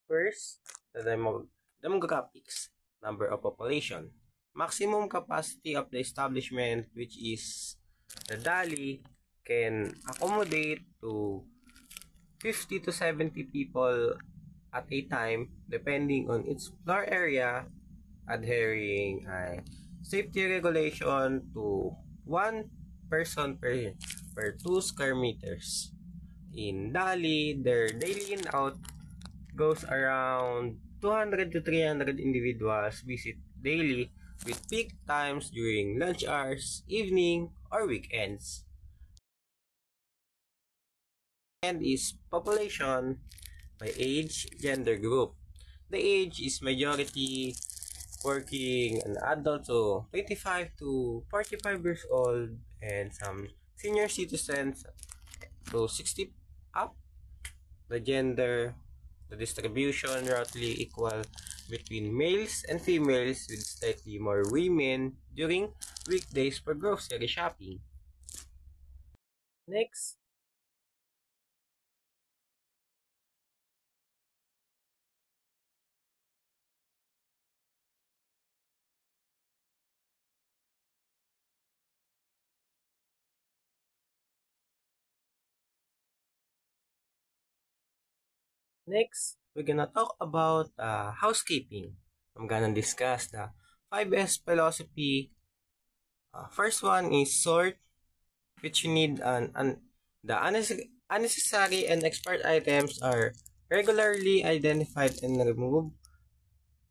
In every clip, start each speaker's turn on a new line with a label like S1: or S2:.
S1: First, the demographics, number of population. Maximum capacity of the establishment, which is the Dali, can accommodate to 50 to 70 people at a time depending on its floor area, adhering safety regulation to one person per 2 square meters. In Dali, their daily in out goes around 200 to 300 individuals visit daily with peak times during lunch hours, evening, or weekends. And is population by age, gender group. The age is majority working an adult, so 25 to 45 years old, and some senior citizens to 60 up. The gender, the distribution roughly equal between males and females with slightly more women during weekdays for grocery shopping. Next, we're gonna talk about housekeeping. I'm gonna discuss the 5S philosophy. First one is sort, which you need the unnecessary and expired items are regularly identified and removed.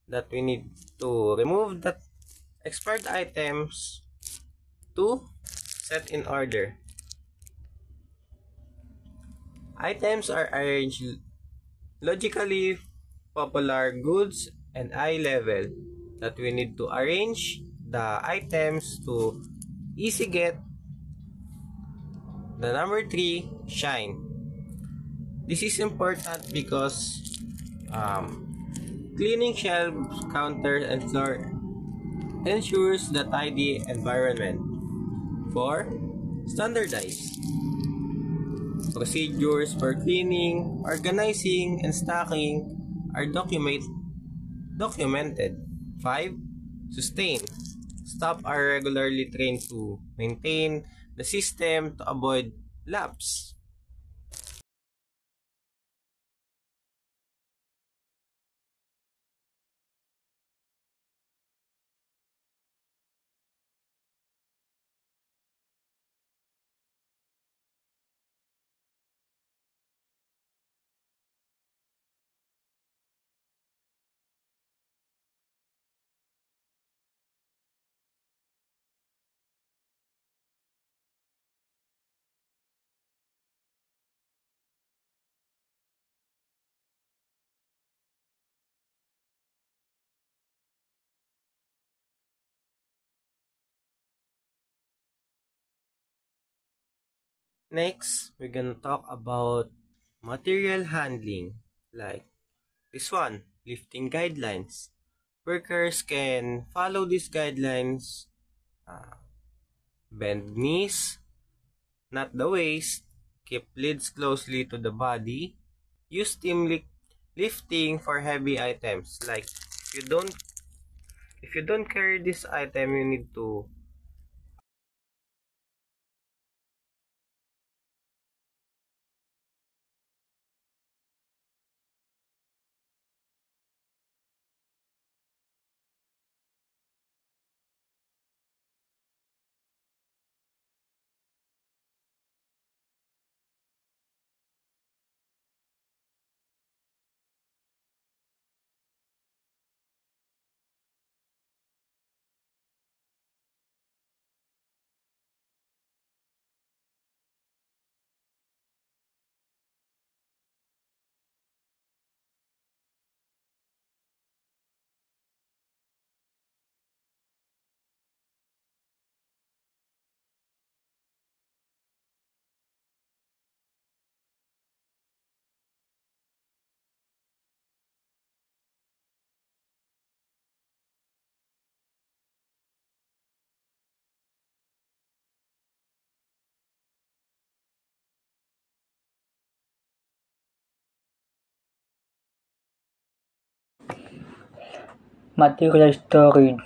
S1: That we need to remove that expired items to set in order. Items are arranged logically, popular goods and eye level, that we need to arrange the items to easy get. The number 3, shine. This is important because um, cleaning shelves, counters, and floor ensures the tidy environment. 4, standardize. Procedures for cleaning, organizing, and stocking are documented. 5, sustain. Staff are regularly trained to maintain the system to avoid lapse. Next, we're gonna talk about material handling, like this one, lifting guidelines. Workers can follow these guidelines, uh, bend knees, not the waist, keep lids closely to the body, use lifting for heavy items. Like if you don't carry this item, you need to
S2: Material storage.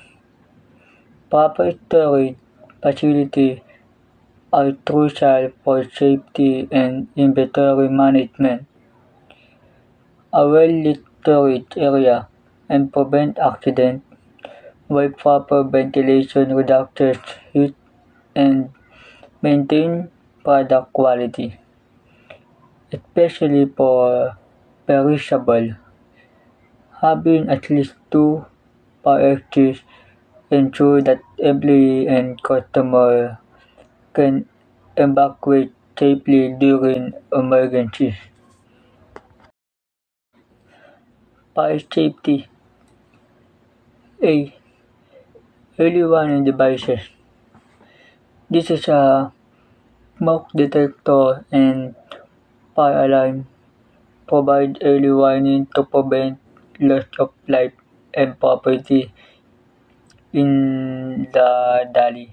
S2: Proper storage facility are crucial for safety and inventory management. A well-lit storage area and prevent accidents, while proper ventilation reduces heat and maintain product quality, especially for perishable. Having at least two exits ensure that employee and customer can evacuate safely during emergencies. Fire safety. A. Early warning devices. This is a smoke detector and fire alarm. Provide early warning to prevent loss of life and property in the Dali.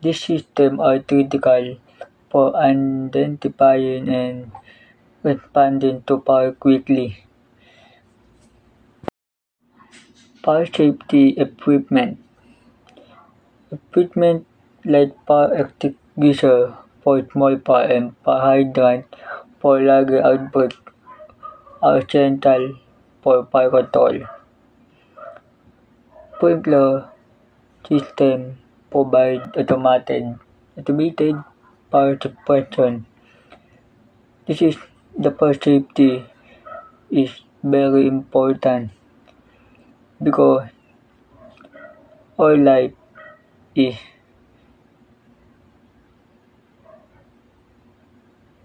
S2: These systems are critical for identifying and responding to fire quickly. Fire safety equipment. Equipment like fire extinguisher for small fire and fire hydrant for larger outbreaks are essential for fire control. Sprinkler system provide automated fire suppression. This is the fire safety is very important because all life is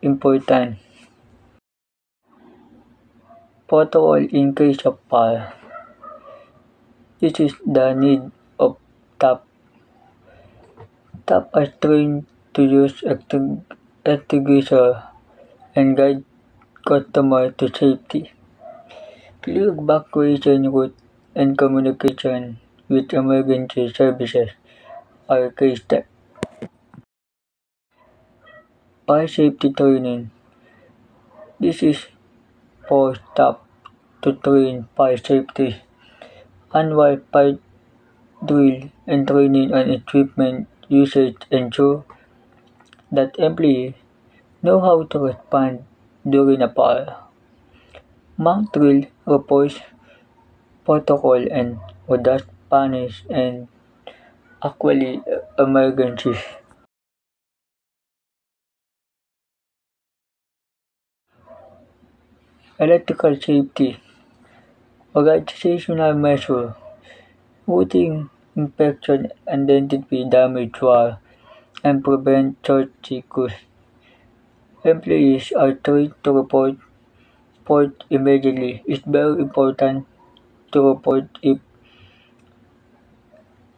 S2: important. Protocol in case of fire. This is the need of staff. Staff are trained to use extinguisher and guide customers to safety. Clear evacuation route and communication with emergency services are key steps. Fire safety training. This is for staff to train fire safety. Annual fire drill and training on equipment usage ensure that employees know how to respond during a fire. Mock drill reports protocol and reduce panics and actually emergencies. Electrical safety. Organizational measure. Routine inspection identify damaged wire and prevent short circuits. Employees are trained to report fault immediately. It's very important to report if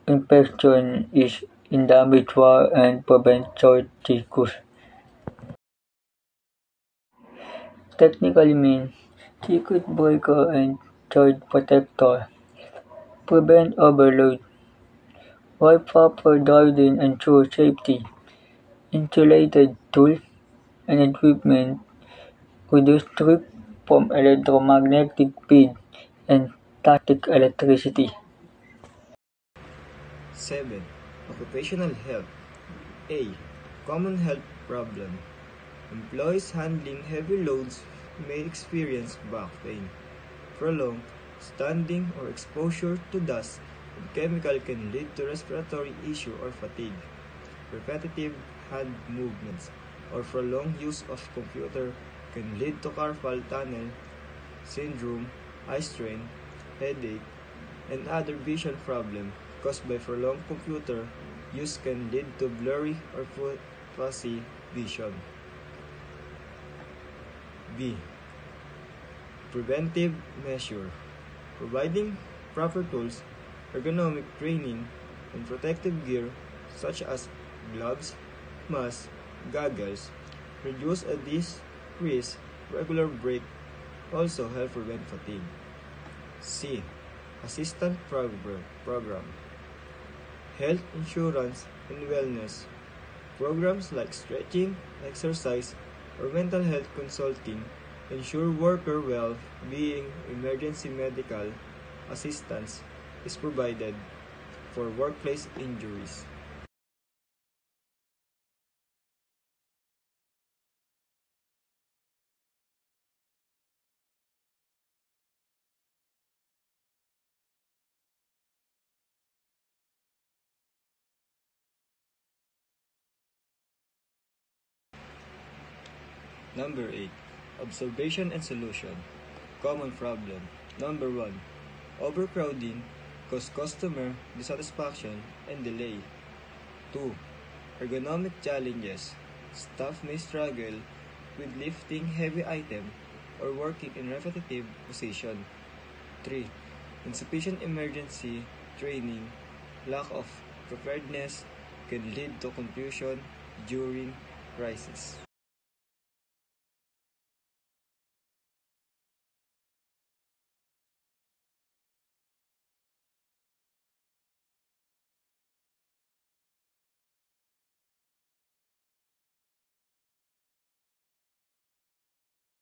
S2: inspection is in damaged wire and prevent short circuits. Technically means circuit breaker and surge protector. Prevent overload. While proper guarding ensure safety. Insulated tools and equipment reduce risk from electromagnetic field and static electricity.
S3: 7. Occupational health. A. Common health problem. Employees handling heavy loads may experience back pain. Prolonged standing or exposure to dust and chemical can lead to respiratory issue or fatigue. Repetitive hand movements or prolonged use of computer can lead to carpal tunnel syndrome, eye strain, headache, and other vision problems caused by prolonged computer use can lead to blurry or fuzzy vision. B. Preventive measure. Providing proper tools, ergonomic training, and protective gear such as gloves, masks, goggles reduce a decrease regular break also help prevent fatigue. C. Assistant program. Health insurance and wellness. Programs like stretching, exercise, or mental health consulting ensure worker well-being, emergency medical assistance is provided for workplace injuries. Number 8. Observation and solution. Common problem. Number 1. Overcrowding cause customer dissatisfaction and delay. 2. Ergonomic challenges. Staff may struggle with lifting heavy item or working in repetitive position. 3. Insufficient emergency training. Lack of preparedness can lead to confusion during crisis.